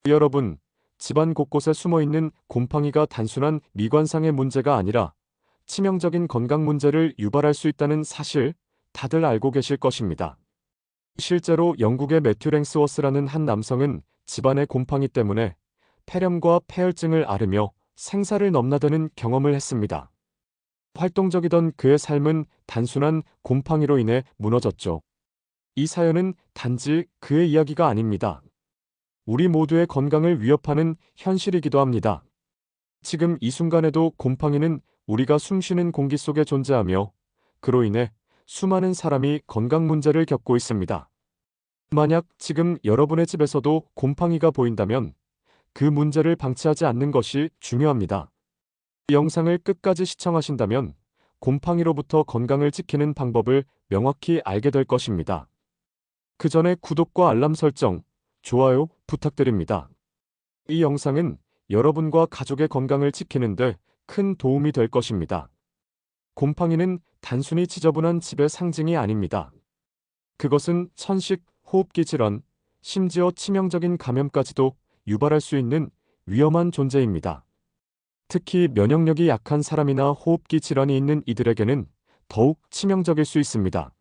여러분, 집안 곳곳에 숨어있는 곰팡이가 단순한 미관상의 문제가 아니라 치명적인 건강 문제를 유발할 수 있다는 사실 다들 알고 계실 것입니다. 실제로 영국의 매튜 랭스워스라는 한 남성은 집안의 곰팡이 때문에 폐렴과 폐혈증을 앓으며 생사를 넘나드는 경험을 했습니다. 활동적이던 그의 삶은 단순한 곰팡이로 인해 무너졌죠. 이 사연은 단지 그의 이야기가 아닙니다. 우리 모두의 건강을 위협하는 현실이기도 합니다. 지금 이 순간에도 곰팡이는 우리가 숨쉬는 공기 속에 존재하며 그로 인해 수많은 사람이 건강 문제를 겪고 있습니다. 만약 지금 여러분의 집에서도 곰팡이가 보인다면 그 문제를 방치하지 않는 것이 중요합니다. 이 영상을 끝까지 시청하신다면 곰팡이로부터 건강을 지키는 방법을 명확히 알게 될 것입니다. 그 전에 구독과 알람 설정, 좋아요 부탁드립니다. 이 영상은 여러분과 가족의 건강을 지키는 데 큰 도움이 될 것입니다. 곰팡이는 단순히 지저분한 집의 상징이 아닙니다. 그것은 천식, 호흡기 질환, 심지어 치명적인 감염까지도 유발할 수 있는 위험한 존재입니다. 특히 면역력이 약한 사람이나 호흡기 질환이 있는 이들에게는 더욱 치명적일 수 있습니다.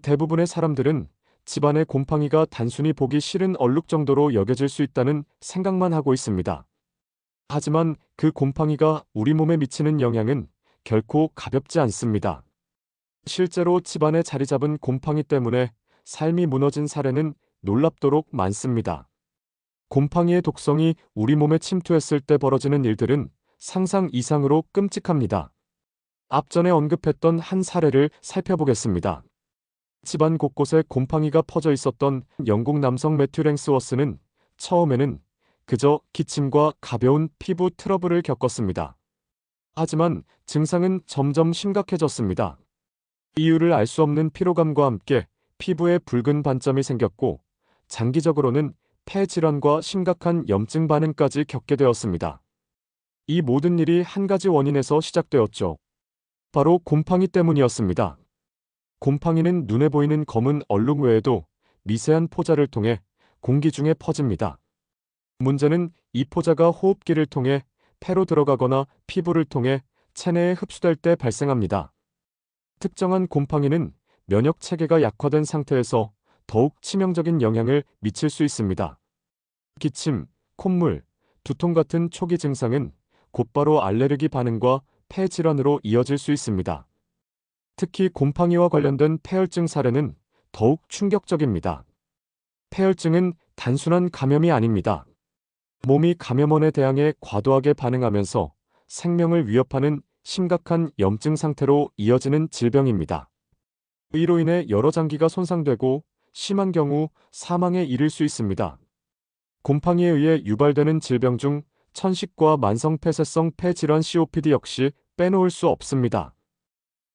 대부분의 사람들은 집안의 곰팡이가 단순히 보기 싫은 얼룩 정도로 여겨질 수 있다는 생각만 하고 있습니다. 하지만 그 곰팡이가 우리 몸에 미치는 영향은 결코 가볍지 않습니다. 실제로 집안에 자리 잡은 곰팡이 때문에 삶이 무너진 사례는 놀랍도록 많습니다. 곰팡이의 독성이 우리 몸에 침투했을 때 벌어지는 일들은 상상 이상으로 끔찍합니다. 앞전에 언급했던 한 사례를 살펴보겠습니다. 집안 곳곳에 곰팡이가 퍼져 있었던 영국 남성 매튜 랭스워스는 처음에는 그저 기침과 가벼운 피부 트러블을 겪었습니다. 하지만 증상은 점점 심각해졌습니다. 이유를 알 수 없는 피로감과 함께 피부에 붉은 반점이 생겼고 장기적으로는 폐 질환과 심각한 염증 반응까지 겪게 되었습니다. 이 모든 일이 한 가지 원인에서 시작되었죠. 바로 곰팡이 때문이었습니다. 곰팡이는 눈에 보이는 검은 얼룩 외에도 미세한 포자를 통해 공기 중에 퍼집니다. 문제는 이 포자가 호흡기를 통해 폐로 들어가거나 피부를 통해 체내에 흡수될 때 발생합니다. 특정한 곰팡이는 면역 체계가 약화된 상태에서 더욱 치명적인 영향을 미칠 수 있습니다. 기침, 콧물, 두통 같은 초기 증상은 곧바로 알레르기 반응과 폐 질환으로 이어질 수 있습니다. 특히 곰팡이와 관련된 폐혈증 사례는 더욱 충격적입니다. 폐혈증은 단순한 감염이 아닙니다. 몸이 감염원에 대항해 과도하게 반응하면서 생명을 위협하는 심각한 염증 상태로 이어지는 질병입니다. 이로 인해 여러 장기가 손상되고 심한 경우 사망에 이를 수 있습니다. 곰팡이에 의해 유발되는 질병 중 천식과 만성폐쇄성 폐질환 COPD 역시 빼놓을 수 없습니다.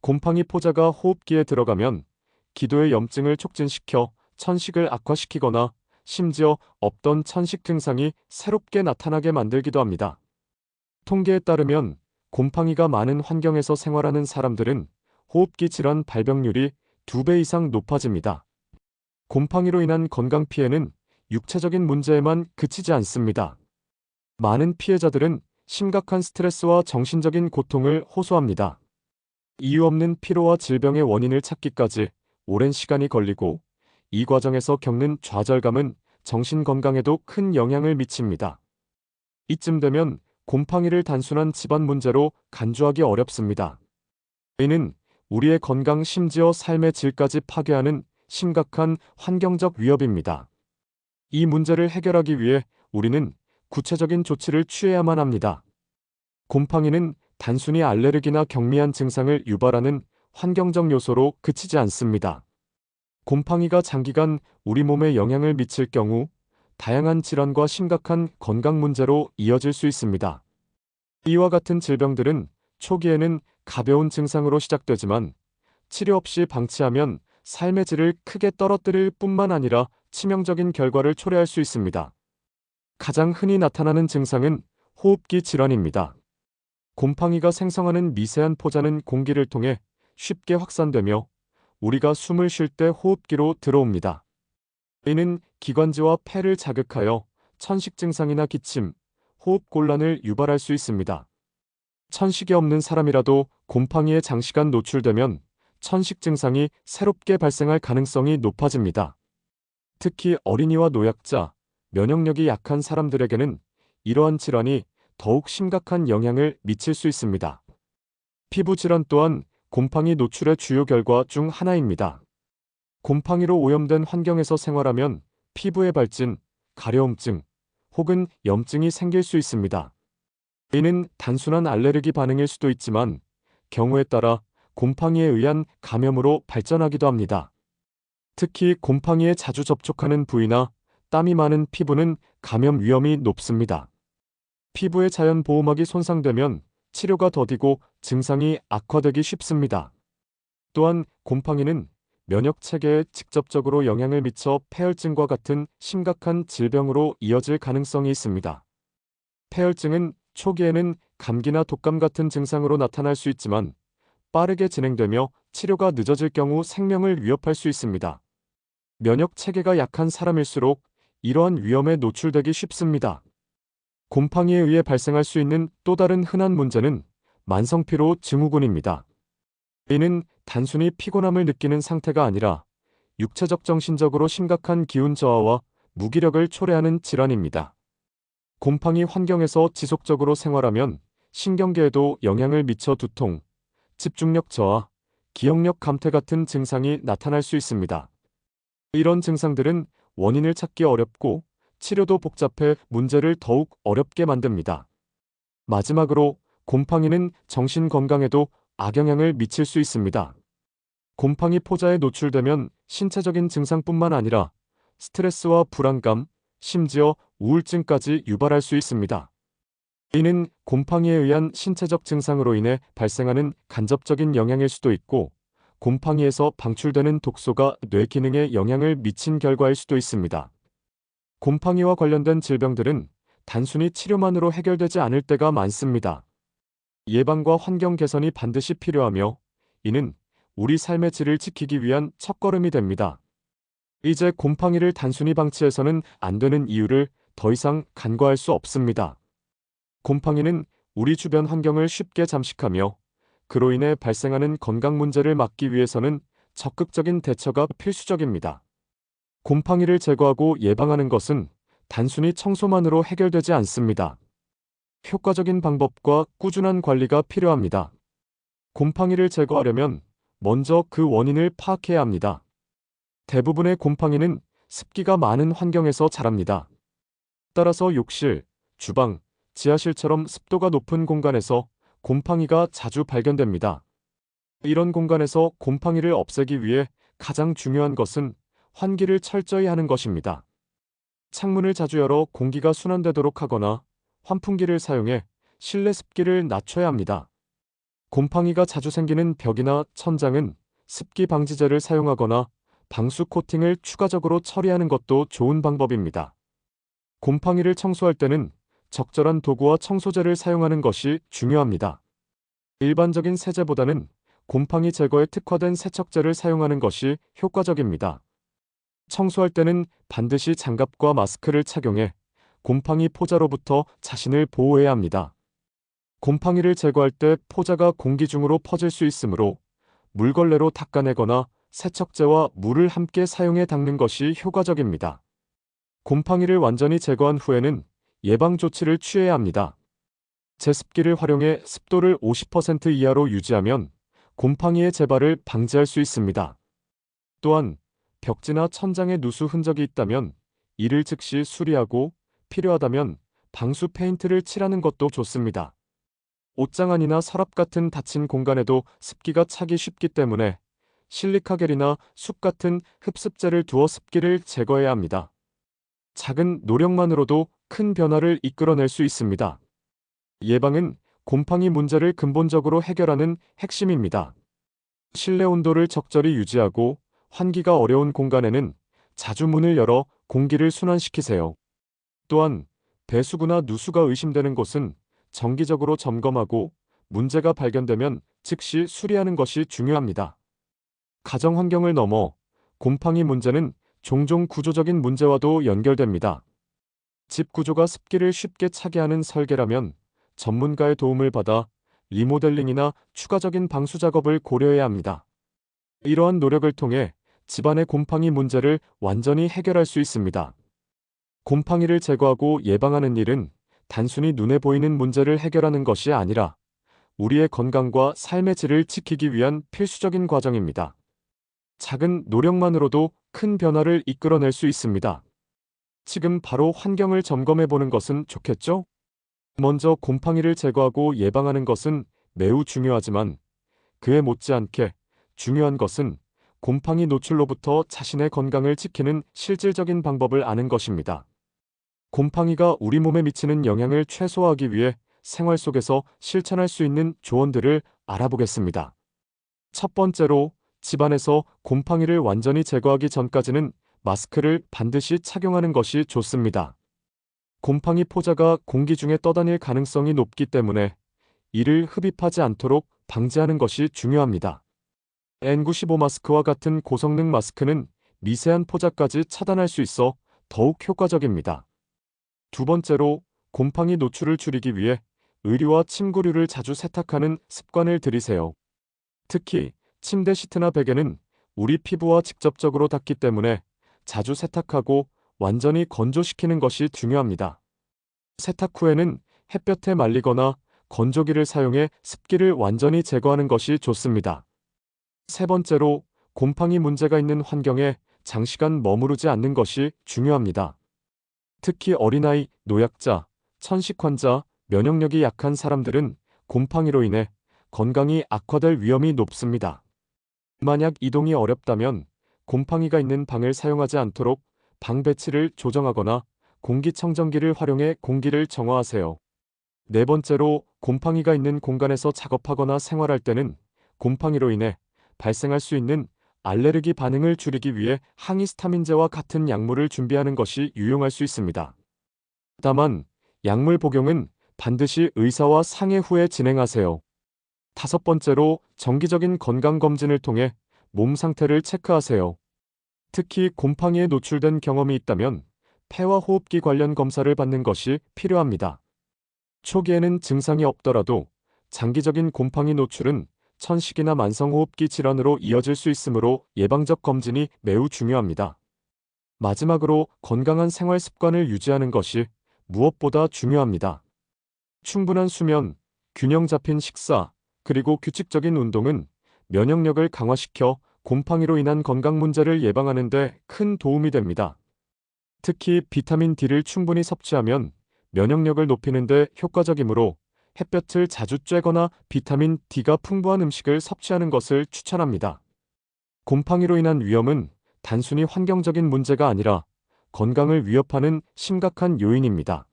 곰팡이 포자가 호흡기에 들어가면 기도의 염증을 촉진시켜 천식을 악화시키거나 심지어 없던 천식 증상이 새롭게 나타나게 만들기도 합니다. 통계에 따르면 곰팡이가 많은 환경에서 생활하는 사람들은 호흡기 질환 발병률이 2배 이상 높아집니다. 곰팡이로 인한 건강 피해는 육체적인 문제에만 그치지 않습니다. 많은 피해자들은 심각한 스트레스와 정신적인 고통을 호소합니다. 이유 없는 피로와 질병의 원인을 찾기까지 오랜 시간이 걸리고 이 과정에서 겪는 좌절감은 정신 건강에도 큰 영향을 미칩니다. 이쯤 되면 곰팡이를 단순한 집안 문제로 간주하기 어렵습니다. 이는 우리의 건강 심지어 삶의 질까지 파괴하는 심각한 환경적 위협입니다. 이 문제를 해결하기 위해 우리는 구체적인 조치를 취해야만 합니다. 곰팡이는 단순히 알레르기나 경미한 증상을 유발하는 환경적 요소로 그치지 않습니다. 곰팡이가 장기간 우리 몸에 영향을 미칠 경우 다양한 질환과 심각한 건강 문제로 이어질 수 있습니다. 이와 같은 질병들은 초기에는 가벼운 증상으로 시작되지만 치료 없이 방치하면 삶의 질을 크게 떨어뜨릴 뿐만 아니라 치명적인 결과를 초래할 수 있습니다. 가장 흔히 나타나는 증상은 호흡기 질환입니다. 곰팡이가 생성하는 미세한 포자는 공기를 통해 쉽게 확산되며 우리가 숨을 쉴 때 호흡기로 들어옵니다. 이는 기관지와 폐를 자극하여 천식 증상이나 기침, 호흡 곤란을 유발할 수 있습니다. 천식이 없는 사람이라도 곰팡이에 장시간 노출되면 천식 증상이 새롭게 발생할 가능성이 높아집니다. 특히 어린이와 노약자, 면역력이 약한 사람들에게는 이러한 질환이 더욱 심각한 영향을 미칠 수 있습니다. 피부 질환 또한 곰팡이 노출의 주요 결과 중 하나입니다. 곰팡이로 오염된 환경에서 생활하면 피부에 발진, 가려움증 혹은 염증이 생길 수 있습니다. 이는 단순한 알레르기 반응일 수도 있지만 경우에 따라 곰팡이에 의한 감염으로 발전하기도 합니다. 특히 곰팡이에 자주 접촉하는 부위나 땀이 많은 피부는 감염 위험이 높습니다. 피부의 자연 보호막이 손상되면 치료가 더디고 증상이 악화되기 쉽습니다. 또한 곰팡이는 면역 체계에 직접적으로 영향을 미쳐 폐혈증과 같은 심각한 질병으로 이어질 가능성이 있습니다. 폐혈증은 초기에는 감기나 독감 같은 증상으로 나타날 수 있지만 빠르게 진행되며 치료가 늦어질 경우 생명을 위협할 수 있습니다. 면역 체계가 약한 사람일수록 이러한 위험에 노출되기 쉽습니다. 곰팡이에 의해 발생할 수 있는 또 다른 흔한 문제는 만성피로 증후군입니다. 이는 단순히 피곤함을 느끼는 상태가 아니라 육체적 정신적으로 심각한 기운 저하와 무기력을 초래하는 질환입니다. 곰팡이 환경에서 지속적으로 생활하면 신경계에도 영향을 미쳐 두통, 집중력 저하, 기억력 감퇴 같은 증상이 나타날 수 있습니다. 이런 증상들은 원인을 찾기 어렵고 치료도 복잡해 문제를 더욱 어렵게 만듭니다. 마지막으로 곰팡이는 정신 건강에도 악영향을 미칠 수 있습니다. 곰팡이 포자에 노출되면 신체적인 증상뿐만 아니라 스트레스와 불안감, 심지어 우울증까지 유발할 수 있습니다. 이는 곰팡이에 의한 신체적 증상으로 인해 발생하는 간접적인 영향일 수도 있고, 곰팡이에서 방출되는 독소가 뇌 기능에 영향을 미친 결과일 수도 있습니다. 곰팡이와 관련된 질병들은 단순히 치료만으로 해결되지 않을 때가 많습니다. 예방과 환경 개선이 반드시 필요하며, 이는 우리 삶의 질을 지키기 위한 첫걸음이 됩니다. 이제 곰팡이를 단순히 방치해서는 안 되는 이유를 더 이상 간과할 수 없습니다. 곰팡이는 우리 주변 환경을 쉽게 잠식하며 그로 인해 발생하는 건강 문제를 막기 위해서는 적극적인 대처가 필수적입니다. 곰팡이를 제거하고 예방하는 것은 단순히 청소만으로 해결되지 않습니다. 효과적인 방법과 꾸준한 관리가 필요합니다. 곰팡이를 제거하려면 먼저 그 원인을 파악해야 합니다. 대부분의 곰팡이는 습기가 많은 환경에서 자랍니다. 따라서 욕실, 주방, 지하실처럼 습도가 높은 공간에서 곰팡이가 자주 발견됩니다. 이런 공간에서 곰팡이를 없애기 위해 가장 중요한 것은 환기를 철저히 하는 것입니다. 창문을 자주 열어 공기가 순환되도록 하거나 환풍기를 사용해 실내 습기를 낮춰야 합니다. 곰팡이가 자주 생기는 벽이나 천장은 습기 방지제를 사용하거나 방수 코팅을 추가적으로 처리하는 것도 좋은 방법입니다. 곰팡이를 청소할 때는 적절한 도구와 청소제를 사용하는 것이 중요합니다. 일반적인 세제보다는 곰팡이 제거에 특화된 세척제를 사용하는 것이 효과적입니다. 청소할 때는 반드시 장갑과 마스크를 착용해 곰팡이 포자로부터 자신을 보호해야 합니다. 곰팡이를 제거할 때 포자가 공기 중으로 퍼질 수 있으므로 물걸레로 닦아내거나 세척제와 물을 함께 사용해 닦는 것이 효과적입니다. 곰팡이를 완전히 제거한 후에는 예방 조치를 취해야 합니다. 제습기를 활용해 습도를 50% 이하로 유지하면 곰팡이의 재발을 방지할 수 있습니다. 또한 벽지나 천장에 누수 흔적이 있다면 이를 즉시 수리하고 필요하다면 방수 페인트를 칠하는 것도 좋습니다. 옷장 안이나 서랍 같은 닫힌 공간에도 습기가 차기 쉽기 때문에 실리카겔이나 숯 같은 흡습제를 두어 습기를 제거해야 합니다. 작은 노력만으로도 큰 변화를 이끌어낼 수 있습니다. 예방은 곰팡이 문제를 근본적으로 해결하는 핵심입니다. 실내 온도를 적절히 유지하고 환기가 어려운 공간에는 자주 문을 열어 공기를 순환시키세요. 또한 배수구나 누수가 의심되는 곳은 정기적으로 점검하고 문제가 발견되면 즉시 수리하는 것이 중요합니다. 가정 환경을 넘어 곰팡이 문제는 종종 구조적인 문제와도 연결됩니다. 집 구조가 습기를 쉽게 차게 하는 설계라면 전문가의 도움을 받아 리모델링이나 추가적인 방수 작업을 고려해야 합니다. 이러한 노력을 통해 집안의 곰팡이 문제를 완전히 해결할 수 있습니다. 곰팡이를 제거하고 예방하는 일은 단순히 눈에 보이는 문제를 해결하는 것이 아니라 우리의 건강과 삶의 질을 지키기 위한 필수적인 과정입니다. 작은 노력만으로도 큰 변화를 이끌어낼 수 있습니다. 지금 바로 환경을 점검해 보는 것은 좋겠죠? 먼저 곰팡이를 제거하고 예방하는 것은 매우 중요하지만 그에 못지않게 중요한 것은 곰팡이 노출로부터 자신의 건강을 지키는 실질적인 방법을 아는 것입니다. 곰팡이가 우리 몸에 미치는 영향을 최소화하기 위해 생활 속에서 실천할 수 있는 조언들을 알아보겠습니다. 첫 번째로, 집안에서 곰팡이를 완전히 제거하기 전까지는 마스크를 반드시 착용하는 것이 좋습니다. 곰팡이 포자가 공기 중에 떠다닐 가능성이 높기 때문에 이를 흡입하지 않도록 방지하는 것이 중요합니다. N95 마스크와 같은 고성능 마스크는 미세한 포자까지 차단할 수 있어 더욱 효과적입니다. 두 번째로, 곰팡이 노출을 줄이기 위해 의류와 침구류를 자주 세탁하는 습관을 들이세요. 특히 침대 시트나 베개는 우리 피부와 직접적으로 닿기 때문에 자주 세탁하고 완전히 건조시키는 것이 중요합니다. 세탁 후에는 햇볕에 말리거나 건조기를 사용해 습기를 완전히 제거하는 것이 좋습니다. 세 번째로, 곰팡이 문제가 있는 환경에 장시간 머무르지 않는 것이 중요합니다. 특히 어린아이, 노약자, 천식 환자, 면역력이 약한 사람들은 곰팡이로 인해 건강이 악화될 위험이 높습니다. 만약 이동이 어렵다면 곰팡이가 있는 방을 사용하지 않도록 방 배치를 조정하거나 공기청정기를 활용해 공기를 정화하세요. 네 번째로, 곰팡이가 있는 공간에서 작업하거나 생활할 때는 곰팡이로 인해 발생할 수 있는 알레르기 반응을 줄이기 위해 항히스타민제와 같은 약물을 준비하는 것이 유용할 수 있습니다. 다만, 약물 복용은 반드시 의사와 상의 후에 진행하세요. 다섯 번째로, 정기적인 건강검진을 통해 몸 상태를 체크하세요. 특히 곰팡이에 노출된 경험이 있다면 폐와 호흡기 관련 검사를 받는 것이 필요합니다. 초기에는 증상이 없더라도 장기적인 곰팡이 노출은 천식이나 만성호흡기 질환으로 이어질 수 있으므로 예방적 검진이 매우 중요합니다. 마지막으로, 건강한 생활 습관을 유지하는 것이 무엇보다 중요합니다. 충분한 수면, 균형 잡힌 식사, 그리고 규칙적인 운동은 면역력을 강화시켜 곰팡이로 인한 건강 문제를 예방하는 데 큰 도움이 됩니다. 특히 비타민 D를 충분히 섭취하면 면역력을 높이는 데 효과적이므로 햇볕을 자주 쬐거나 비타민 D가 풍부한 음식을 섭취하는 것을 추천합니다. 곰팡이로 인한 위험은 단순히 환경적인 문제가 아니라 건강을 위협하는 심각한 요인입니다.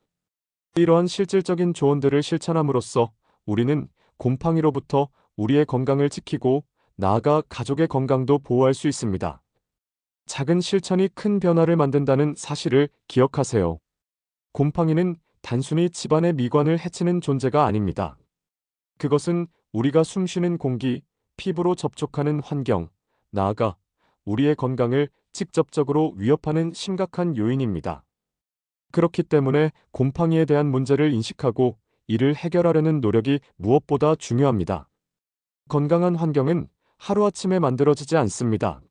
이러한 실질적인 조언들을 실천함으로써 우리는 곰팡이로부터 우리의 건강을 지키고 나아가 가족의 건강도 보호할 수 있습니다. 작은 실천이 큰 변화를 만든다는 사실을 기억하세요. 곰팡이는 단순히 집안의 미관을 해치는 존재가 아닙니다. 그것은 우리가 숨쉬는 공기, 피부로 접촉하는 환경, 나아가 우리의 건강을 직접적으로 위협하는 심각한 요인입니다. 그렇기 때문에 곰팡이에 대한 문제를 인식하고 이를 해결하려는 노력이 무엇보다 중요합니다. 건강한 환경은 하루아침에 만들어지지 않습니다.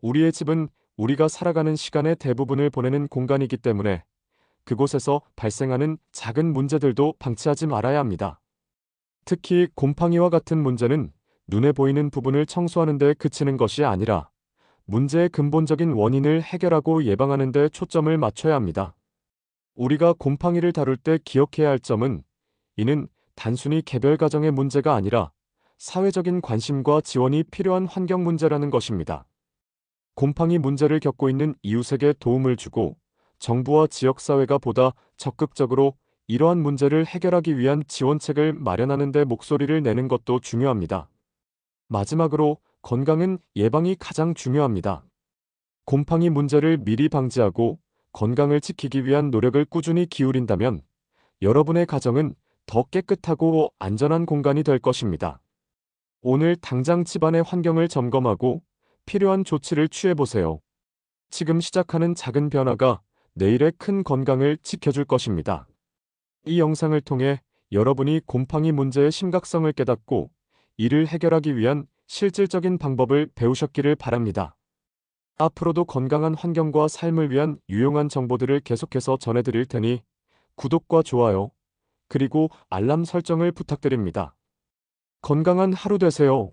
우리의 집은 우리가 살아가는 시간의 대부분을 보내는 공간이기 때문에 그곳에서 발생하는 작은 문제들도 방치하지 말아야 합니다. 특히 곰팡이와 같은 문제는 눈에 보이는 부분을 청소하는 데 그치는 것이 아니라 문제의 근본적인 원인을 해결하고 예방하는 데 초점을 맞춰야 합니다. 우리가 곰팡이를 다룰 때 기억해야 할 점은 이는 단순히 개별 가정의 문제가 아니라 사회적인 관심과 지원이 필요한 환경 문제라는 것입니다. 곰팡이 문제를 겪고 있는 이웃에게 도움을 주고 정부와 지역사회가 보다 적극적으로 이러한 문제를 해결하기 위한 지원책을 마련하는 데 목소리를 내는 것도 중요합니다. 마지막으로, 건강은 예방이 가장 중요합니다. 곰팡이 문제를 미리 방지하고 건강을 지키기 위한 노력을 꾸준히 기울인다면 여러분의 가정은 더 깨끗하고 안전한 공간이 될 것입니다. 오늘 당장 집안의 환경을 점검하고 필요한 조치를 취해보세요. 지금 시작하는 작은 변화가 내일의 큰 건강을 지켜줄 것입니다. 이 영상을 통해 여러분이 곰팡이 문제의 심각성을 깨닫고 이를 해결하기 위한 실질적인 방법을 배우셨기를 바랍니다. 앞으로도 건강한 환경과 삶을 위한 유용한 정보들을 계속해서 전해드릴 테니 구독과 좋아요, 그리고 알람 설정을 부탁드립니다. 건강한 하루 되세요.